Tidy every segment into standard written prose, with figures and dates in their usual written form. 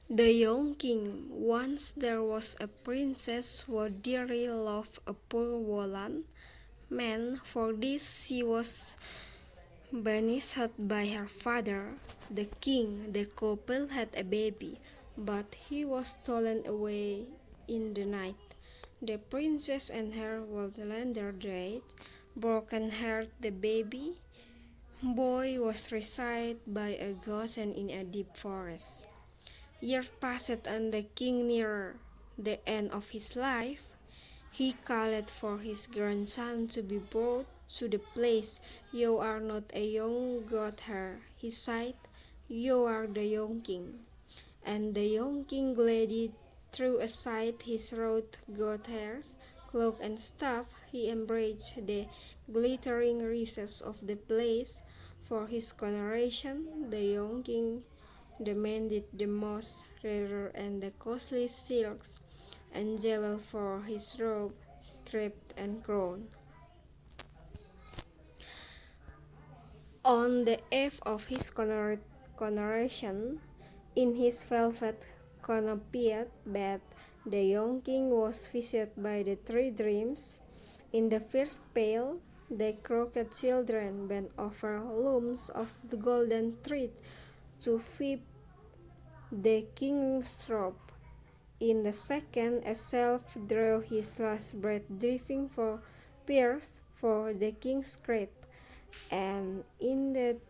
The young king. Once there was a princess who dearly loved a poor Wolan man. For this she was banished by her father, the king. The couple had a baby, but he was stolen away in the night. The princess and her Wolander died. Broken-hearted, the baby boy was raised by a ghost and in a deep forest. Years passed and the king neared the end of his life. He called for his grandson to be brought to the place. "You are not a young goatherd," he said, "you are the young king." And the young king gladly threw aside his rough goatherd's cloak and staff. He embraced the glittering riches of the place. For his coronation, the young king demanded the most rare and the costly silks and jewels for his robe, script, and crown. On the eve of his coronation, in his velvet canopied bed, the young king was visited by the three dreams. In the first pale, the crooked children bent over looms of the golden thread to weave the king's robe. In the second, a self drew his last breath, driving for pierce for the king's grave. And in the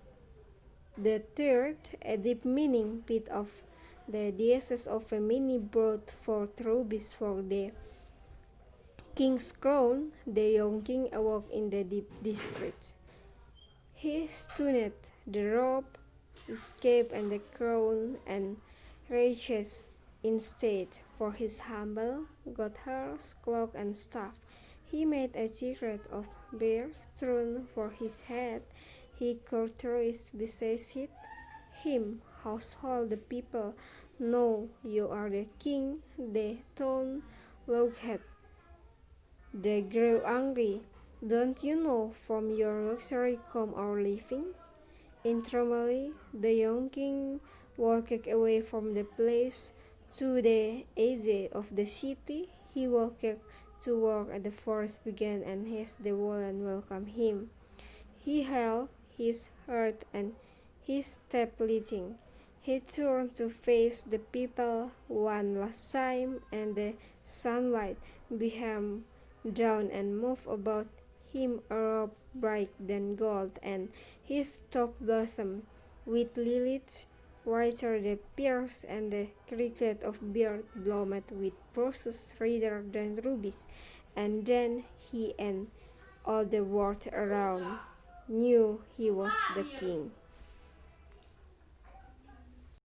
third, a deep meaning pit of the diocese of a many brought forth rubies for the king's crown. The young king awoke in the deep district. He stunned the robe, escaped and the crown, and riches instead. For his humble goatherd's cloak and staff, he made a chariot of bears thrown for his head. He courteously beseeched him, "Household, the people know you are the king." The town looked. They grew angry. "Don't you know from your luxury come our living?" Internally, the young king walked away from the place to the edge of the city. He walked to work at the forest began, and his the Wolan welcomed him. He held his heart and his step leading. He turned to face the people one last time, and the sunlight began down and moved about him a robe bright than gold, and his top blossom with lilies whiter than pearls, and the cricket of beard bloomed with PROSE redder than rubies. And then he and all the world around knew he was the king.